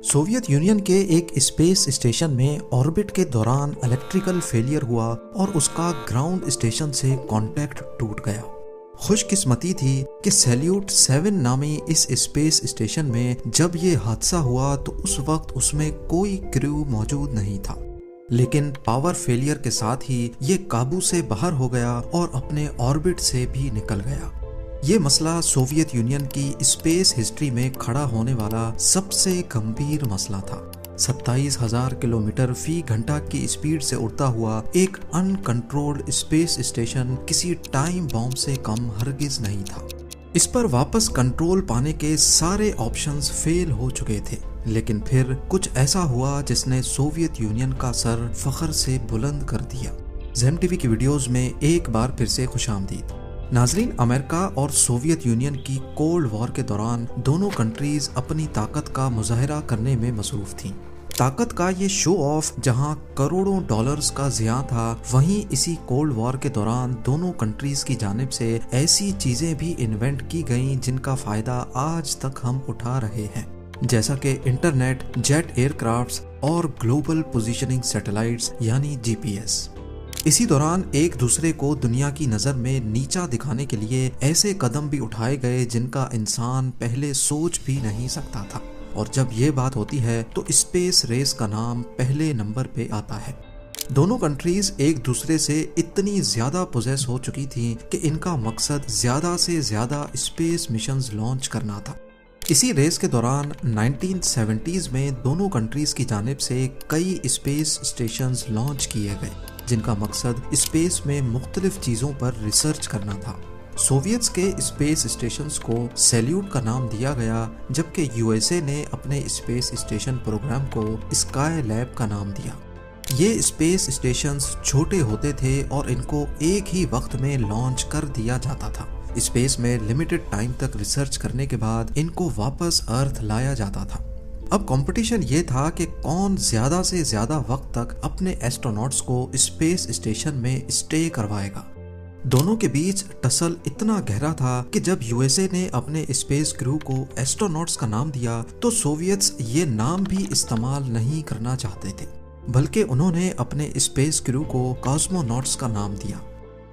Soviet union के एक space station में ऑर्बिट के दौरान इलेक्ट्रिकल फेलियर हुआ और उसका ग्राउंड स्टेशन से कांटेक्ट टूट गया। खुशकिस्मती थी कि सैल्यूट 7 नामी इस स्पेस स्टेशन में जब ये हादसा हुआ तो उस वक्त उसमें कोई क्रू मौजूद नहीं था, लेकिन पावर फेलियर के साथ ही ये काबू से बाहर हो गया और अपने ऑर्बिट से भी निकल गया। ये मसला सोवियत यूनियन की स्पेस हिस्ट्री में खड़ा होने वाला सबसे गंभीर मसला था। 27,000 किलोमीटर फी घंटा की स्पीड से उड़ता हुआ एक अनकंट्रोल्ड स्पेस स्टेशन किसी टाइम बॉम्ब से कम हरगिज नहीं था। इस पर वापस कंट्रोल पाने के सारे ऑप्शंस फेल हो चुके थे, लेकिन फिर कुछ ऐसा हुआ जिसने सोवियत यूनियन का सर फख्र से बुलंद कर दिया। ज़ेम टीवी की वीडियोस में एक बार फिर से खुशामदीद। नाजरीन, अमेरिका और सोवियत यूनियन की कोल्ड वॉर के दौरान दोनों कंट्रीज अपनी ताकत का मुजाहरा करने में मसरूफ थीं। ताकत का ये शो ऑफ जहां करोड़ों डॉलर्स का ज़िया था, वहीं इसी कोल्ड वॉर के दौरान दोनों कंट्रीज की जानिब से ऐसी चीजें भी इन्वेंट की गईं जिनका फायदा आज तक हम उठा रहे हैं, जैसा कि इंटरनेट, जेट एयरक्राफ्ट्स और ग्लोबल पोजीशनिंग सैटेलाइट्स यानी जीपीएस। इसी दौरान एक दूसरे को दुनिया की नज़र में नीचा दिखाने के लिए ऐसे कदम भी उठाए गए जिनका इंसान पहले सोच भी नहीं सकता था। और जब ये बात होती है तो स्पेस रेस का नाम पहले नंबर पे आता है। दोनों कंट्रीज एक दूसरे से इतनी ज्यादा पोजेस हो चुकी थी कि इनका मकसद ज्यादा से ज्यादा स्पेस मिशंस लॉन्च करना था। इसी रेस के दौरान 1970s में दोनों कंट्रीज की जानिब से कई स्पेस स्टेशंस लॉन्च किए गए जिनका मकसद स्पेस में मुख्तलिफ चीज़ों पर रिसर्च करना था। सोवियट्स के स्पेस स्टेशंस को सैल्यूट का नाम दिया गया, जबकि यूएसए ने अपने स्पेस स्टेशन प्रोग्राम को स्काई लैब का नाम दिया। ये स्पेस स्टेशंस छोटे होते थे और इनको एक ही वक्त में लॉन्च कर दिया जाता था। स्पेस में लिमिटेड टाइम तक रिसर्च करने के बाद इनको वापस अर्थ लाया जाता था। अब कंपटीशन ये था कि कौन ज्यादा से ज्यादा वक्त तक अपने एस्ट्रोनॉट्स को स्पेस स्टेशन में स्टे करवाएगा। दोनों के बीच टसल इतना गहरा था कि जब यूएसए ने अपने स्पेस क्रू को एस्ट्रोनॉट्स का नाम दिया तो सोवियट्स ये नाम भी इस्तेमाल नहीं करना चाहते थे, बल्कि उन्होंने अपने स्पेस क्रू को कॉस्मोनॉट्स का नाम दिया।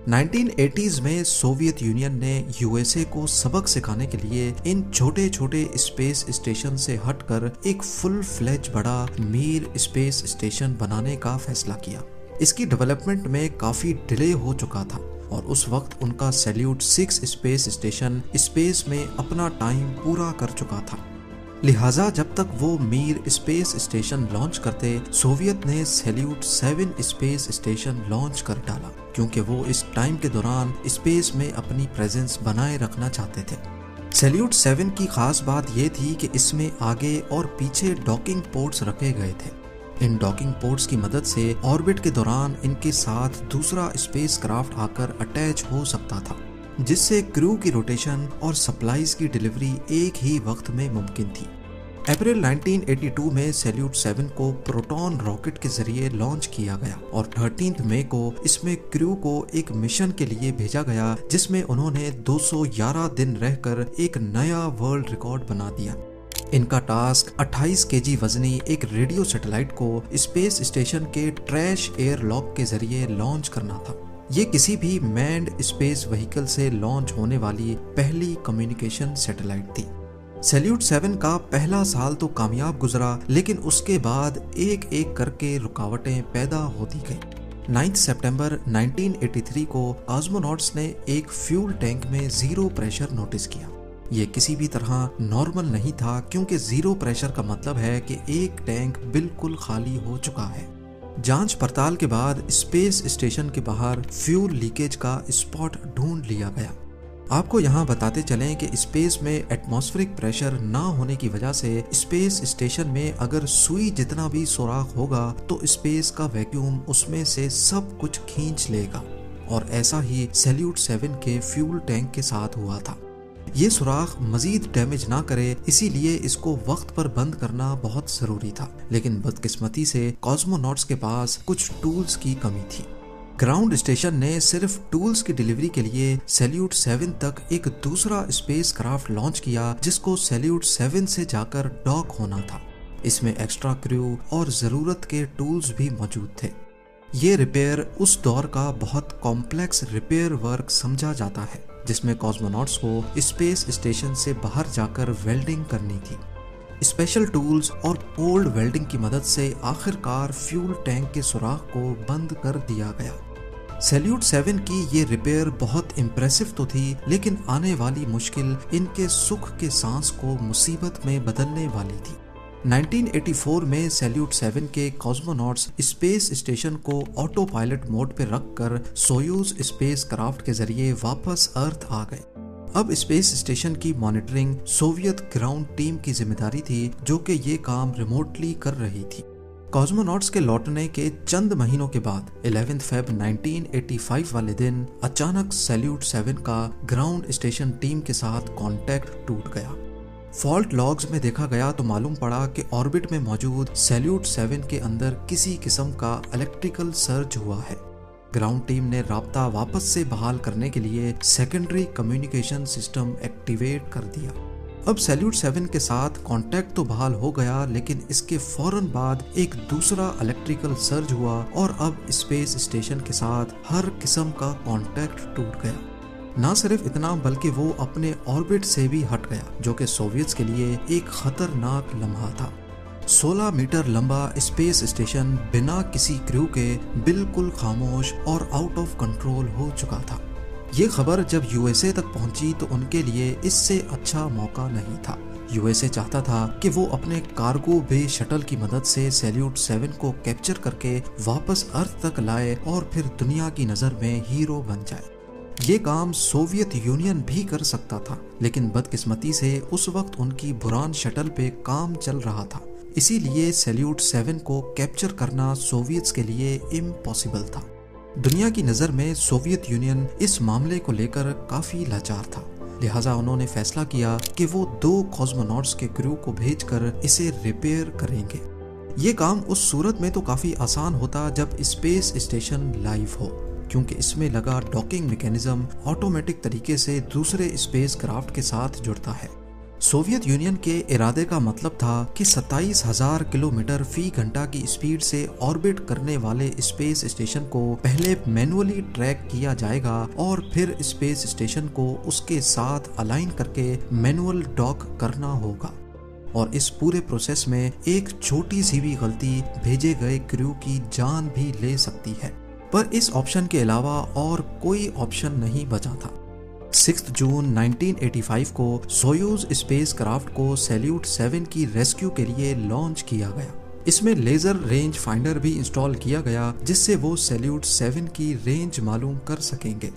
1980s में सोवियत यूनियन ने यूएसए को सबक सिखाने के लिए इन छोटे छोटे स्पेस स्टेशन से हटकर एक फुल फ्लेज बड़ा मीर स्पेस स्टेशन बनाने का फैसला किया। इसकी डेवलपमेंट में काफी डिले हो चुका था और उस वक्त उनका सैल्यूट 6 स्पेस स्टेशन स्पेस में अपना टाइम पूरा कर चुका था। लिहाजा जब तक वो मीर स्पेस स्टेशन लॉन्च करते, सोवियत ने सैल्यूट 7 स्पेस स्टेशन लॉन्च कर डाला, क्योंकि वो इस टाइम के दौरान स्पेस में अपनी प्रेजेंस बनाए रखना चाहते थे। सैल्यूट 7 की खास बात ये थी कि इसमें आगे और पीछे डॉकिंग पोर्ट्स रखे गए थे। इन डॉकिंग पोर्ट्स की मदद से ऑर्बिट के दौरान इनके साथ दूसरा स्पेस क्राफ्ट आकर अटैच हो सकता था, जिससे क्रू की रोटेशन और सप्लाईज की डिलीवरी एक ही वक्त में मुमकिन थी। अप्रैल 1982 में सैल्यूट 7 को प्रोटॉन रॉकेट के जरिए लॉन्च किया गया और 13 मई को इसमें क्रू को एक मिशन के लिए भेजा गया, जिसमें उन्होंने 211 दिन रहकर एक नया वर्ल्ड रिकॉर्ड बना दिया। इनका टास्क 28 केजी वजनी एक रेडियो सैटेलाइट को स्पेस स्टेशन के ट्रैश एयर लॉक के जरिए लॉन्च करना था। ये किसी भी मैन्ड स्पेस व्हीकल से लॉन्च होने वाली पहली कम्युनिकेशन सैटेलाइट थी। सैल्यूट 7 का पहला साल तो कामयाब गुजरा, लेकिन उसके बाद एक एक करके रुकावटें पैदा होती गईं। 9 सितंबर 1983 को कॉस्मोनॉट्स ने एक फ्यूल टैंक में जीरो प्रेशर नोटिस किया। ये किसी भी तरह नॉर्मल नहीं था, क्योंकि जीरो प्रेशर का मतलब है कि एक टैंक बिल्कुल खाली हो चुका है। जांच पड़ताल के बाद स्पेस स्टेशन के बाहर फ्यूल लीकेज का स्पॉट ढूंढ लिया गया। आपको यहाँ बताते चलें कि स्पेस में एटमॉस्फेरिक प्रेशर ना होने की वजह से स्पेस स्टेशन में अगर सुई जितना भी सुराख होगा तो स्पेस का वैक्यूम उसमें से सब कुछ खींच लेगा, और ऐसा ही सैल्यूट 7 के फ्यूल टैंक के साथ हुआ था। ये सुराख मजीद डैमेज ना करे, इसीलिए इसको वक्त पर बंद करना बहुत जरूरी था, लेकिन बदकिस्मती से कॉस्मोनॉट्स के पास कुछ टूल्स की कमी थी। ग्राउंड स्टेशन ने सिर्फ टूल्स की डिलीवरी के लिए सैल्यूट 7 तक एक दूसरा स्पेस क्राफ्ट लॉन्च किया, जिसको सैल्यूट 7 से जाकर डॉक होना था। इसमें एक्स्ट्रा क्रू और ज़रूरत के टूल्स भी मौजूद थे। ये रिपेयर उस दौर का बहुत कॉम्प्लेक्स रिपेयर वर्क समझा जाता है, जिसमें कॉस्मोनॉट्स को स्पेस स्टेशन से बाहर जाकर वेल्डिंग करनी थी। स्पेशल टूल्स और पोल्ड वेल्डिंग की मदद से आखिरकार फ्यूल टैंक के सुराख को बंद कर दिया गया। सैल्यूट 7 की ये रिपेयर बहुत इम्प्रेसिव तो थी, लेकिन आने वाली मुश्किल इनके सुख के सांस को मुसीबत में बदलने वाली थी। 1984 में सैल्यूट 7 के कॉस्मोनॉट्स स्पेस स्टेशन को ऑटो पायलट मोड पर रखकर सोयूज स्पेस क्राफ्ट के जरिए वापस अर्थ आ गए। अब स्पेस स्टेशन की मॉनिटरिंग सोवियत ग्राउंड टीम की जिम्मेदारी थी, जो कि ये काम रिमोटली कर रही थी। कॉस्मोनॉट्स के लौटने के चंद महीनों के बाद 11 फरवरी 1985 वाले दिन अचानक सैल्यूट 7 का ग्राउंड स्टेशन टीम के साथ कांटेक्ट टूट गया। फॉल्ट लॉग्स में देखा गया तो मालूम पड़ा कि ऑर्बिट में मौजूद सैल्यूट 7 के अंदर किसी किस्म का इलेक्ट्रिकल सर्ज हुआ है। ग्राउंड टीम ने राब्ता वापस से बहाल करने के लिए सेकेंडरी कम्युनिकेशन सिस्टम एक्टिवेट कर दिया। अब सैल्यूट 7 के साथ कांटेक्ट तो बहाल हो गया, लेकिन इसके फौरन बाद एक दूसरा इलेक्ट्रिकल सर्ज हुआ और अब स्पेस स्टेशन के साथ हर किस्म का कांटेक्ट टूट गया। ना सिर्फ इतना, बल्कि वो अपने ऑर्बिट से भी हट गया, जो कि सोवियत्स के लिए एक खतरनाक लम्हा था। 16 मीटर लंबा स्पेस स्टेशन बिना किसी क्रू के बिल्कुल खामोश और आउट ऑफ कंट्रोल हो चुका था। ये खबर जब यूएसए तक पहुंची तो उनके लिए इससे अच्छा मौका नहीं था। यूएसए चाहता था कि वो अपने कार्गो बे शटल की मदद से सैल्यूट 7 को कैप्चर करके वापस अर्थ तक लाए और फिर दुनिया की नजर में हीरो बन जाए। ये काम सोवियत यूनियन भी कर सकता था, लेकिन बदकिस्मती से उस वक्त उनकी बुरान शटल पे काम चल रहा था। इसीलिए सैल्यूट 7 को कैप्चर करना सोवियत्स के लिए इम्पॉसिबल था। दुनिया की नज़र में सोवियत यूनियन इस मामले को लेकर काफ़ी लाचार था, लिहाजा उन्होंने फैसला किया कि वो 2 कॉस्मोनॉट्स के क्रू को भेजकर इसे रिपेयर करेंगे। ये काम उस सूरत में तो काफ़ी आसान होता जब स्पेस स्टेशन लाइव हो, क्योंकि इसमें लगा डॉकिंग मैकेनिज्म ऑटोमेटिक तरीके से दूसरे स्पेस क्राफ्ट के साथ जुड़ता है। सोवियत यूनियन के इरादे का मतलब था कि 27,000 किलोमीटर फी घंटा की स्पीड से ऑर्बिट करने वाले स्पेस स्टेशन को पहले मैनुअली ट्रैक किया जाएगा और फिर स्पेस स्टेशन को उसके साथ अलाइन करके मैनुअल डॉक करना होगा। और इस पूरे प्रोसेस में एक छोटी सी भी गलती भेजे गए क्रू की जान भी ले सकती है, पर इस ऑप्शन के अलावा और कोई ऑप्शन नहीं बचा था। 6 जून 1985 को सोयूज स्पेस क्राफ्ट को सैल्यूट 7 की रेस्क्यू के लिए लॉन्च किया गया। इसमें लेजर रेंज फाइंडर भी इंस्टॉल किया गया, जिससे वो सैल्यूट 7 की रेंज मालूम कर सकेंगे।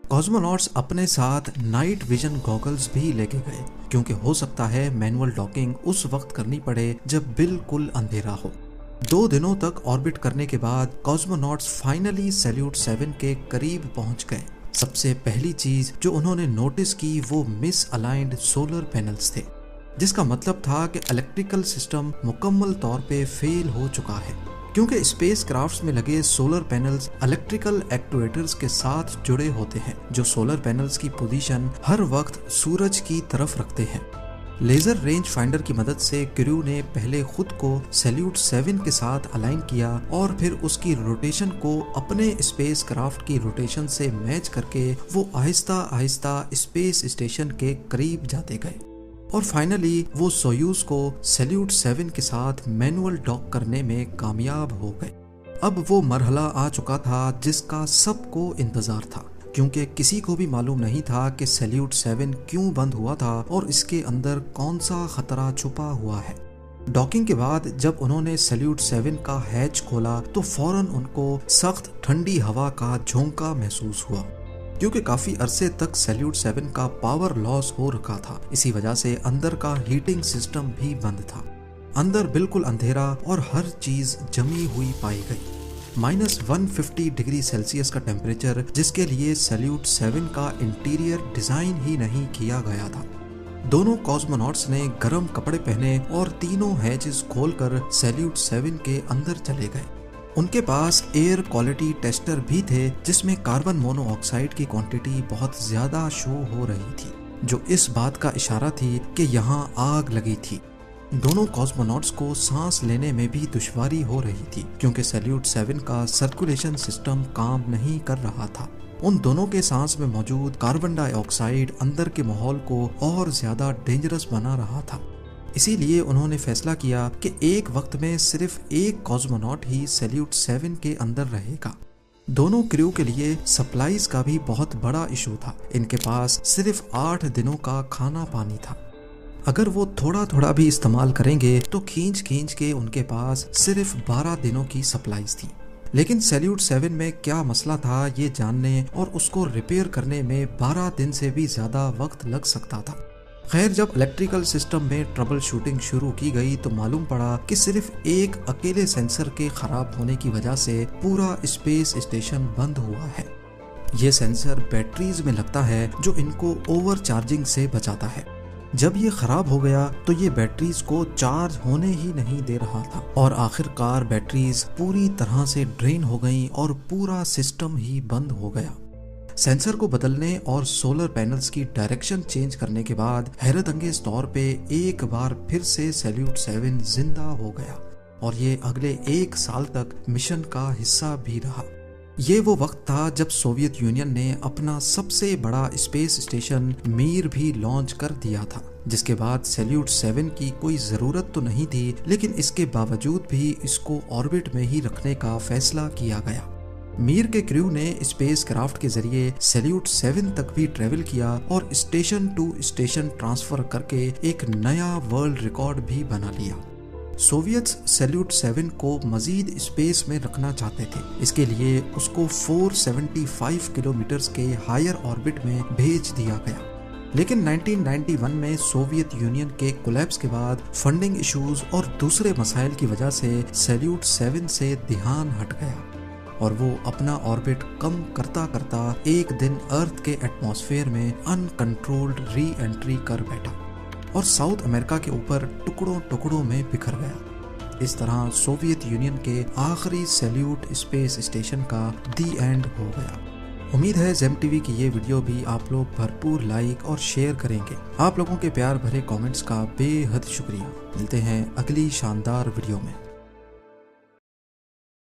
कॉस्मोनॉट्स अपने साथ नाइट विजन गॉगल्स भी लेके गए, क्योंकि हो सकता है मैनुअल डॉकिंग उस वक्त करनी पड़े जब बिल्कुल अंधेरा हो। 2 दिनों तक ऑर्बिट करने के बाद कॉस्मोनॉट्स फाइनली सैल्यूट 7 के करीब पहुंच गए। सबसे पहली चीज जो उन्होंने नोटिस की वो मिस अलाइंड सोलर पैनल्स थे, जिसका मतलब था कि इलेक्ट्रिकल सिस्टम मुकम्मल तौर पे फेल हो चुका है, क्योंकि स्पेस क्राफ्ट्स में लगे सोलर पैनल्स इलेक्ट्रिकल एक्चुएटर्स के साथ जुड़े होते हैं, जो सोलर पैनल्स की पोजीशन हर वक्त सूरज की तरफ रखते हैं। लेजर रेंज फाइंडर की मदद से क्रू ने पहले खुद को सैल्यूट 7 के साथ अलाइन किया और फिर उसकी रोटेशन को अपने स्पेस क्राफ्ट की रोटेशन से मैच करके वो आहिस्ता आहिस्ता स्पेस स्टेशन के करीब जाते गए और फाइनली वो सोयूज को सैल्यूट 7 के साथ मैनुअल डॉक करने में कामयाब हो गए। अब वो मरहला आ चुका था जिसका सबको इंतजार था, क्योंकि किसी को भी मालूम नहीं था कि सैल्यूट 7 क्यों बंद हुआ था और इसके अंदर कौन सा खतरा छुपा हुआ है। डॉकिंग के बाद जब उन्होंने सैल्यूट 7 का हैच खोला तो फौरन उनको सख्त ठंडी हवा का झोंका महसूस हुआ, क्योंकि काफी अरसे तक सैल्यूट 7 का पावर लॉस हो रखा था। इसी वजह से अंदर का हीटिंग सिस्टम भी बंद था। अंदर बिल्कुल अंधेरा और हर चीज जमी हुई पाई गई। -150 डिग्री सेल्सियस का टेम्परेचर, जिसके लिए सैल्यूट 7 का इंटीरियर डिजाइन ही नहीं किया गया था। दोनों कॉस्मोनॉट्स ने गर्म कपड़े पहने और तीनों हैचेस खोलकर सैल्यूट 7 के अंदर चले गए। उनके पास एयर क्वालिटी टेस्टर भी थे, जिसमें कार्बन मोनोऑक्साइड की क्वांटिटी बहुत ज्यादा शो हो रही थी, जो इस बात का इशारा थी कि यहाँ आग लगी थी। दोनों कॉस्मोनॉट्स को सांस लेने में भी दुश्वारी हो रही थी क्योंकि सैल्यूट 7 का सर्कुलेशन सिस्टम काम नहीं कर रहा था। उन दोनों के सांस में मौजूद कार्बन डाइऑक्साइड अंदर के माहौल को और ज्यादा डेंजरस बना रहा था। इसीलिए उन्होंने फैसला किया कि एक वक्त में सिर्फ एक कॉस्मोनॉट ही सैल्यूट 7 के अंदर रहेगा। दोनों क्रू के लिए सप्लाईज का भी बहुत बड़ा इशू था। इनके पास सिर्फ 8 दिनों का खाना पानी था। अगर वो थोड़ा थोड़ा भी इस्तेमाल करेंगे तो खींच खींच के उनके पास सिर्फ 12 दिनों की सप्लाईज थी। लेकिन सैल्यूट 7 में क्या मसला था ये जानने और उसको रिपेयर करने में 12 दिन से भी ज्यादा वक्त लग सकता था। खैर, जब इलेक्ट्रिकल सिस्टम में ट्रबल शूटिंग शुरू की गई तो मालूम पड़ा कि सिर्फ एक अकेले सेंसर के खराब होने की वजह से पूरा स्पेस स्टेशन बंद हुआ है। ये सेंसर बैटरीज में लगता है जो इनको ओवर चार्जिंग से बचाता है। जब ये खराब हो गया तो ये बैटरीज को चार्ज होने ही नहीं दे रहा था और आखिरकार बैटरीज पूरी तरह से ड्रेन हो गईं और पूरा सिस्टम ही बंद हो गया। सेंसर को बदलने और सोलर पैनल्स की डायरेक्शन चेंज करने के बाद हैरत अंगेज तौर पे एक बार फिर से सैल्यूट 7 जिंदा हो गया और ये अगले 1 साल तक मिशन का हिस्सा भी रहा। ये वो वक्त था जब सोवियत यूनियन ने अपना सबसे बड़ा स्पेस स्टेशन मीर भी लॉन्च कर दिया था, जिसके बाद सैल्यूट 7 की कोई जरूरत तो नहीं थी, लेकिन इसके बावजूद भी इसको ऑर्बिट में ही रखने का फैसला किया गया। मीर के क्रू ने स्पेस क्राफ्ट के जरिए सैल्यूट 7 तक भी ट्रेवल किया और स्टेशन टू स्टेशन ट्रांसफर करके एक नया वर्ल्ड रिकॉर्ड भी बना लिया। सोवियट्स सैल्यूट 7 को मजीद स्पेस में रखना चाहते थे। इसके लिए उसको 475 किलोमीटर के हायर ऑर्बिट में भेज दिया गया। लेकिन 1991 में सोवियत यूनियन के कोलैप्स के बाद फंडिंग इश्यूज और दूसरे मसाइल की वजह से सैल्यूट 7 से ध्यान हट गया और वो अपना ऑर्बिट कम करता करता एक दिन अर्थ के एटमॉस्फेयर में अनकंट्रोल्ड री एंट्री कर बैठा और साउथ अमेरिका के ऊपर टुकड़ों टुकड़ों में बिखर गया। इस तरह सोवियत यूनियन के आखिरी सैल्यूट स्पेस स्टेशन का दी एंड हो गया। उम्मीद है जेम टीवी की ये वीडियो भी आप लोग भरपूर लाइक और शेयर करेंगे। आप लोगों के प्यार भरे कमेंट्स का बेहद शुक्रिया। मिलते हैं अगली शानदार वीडियो में।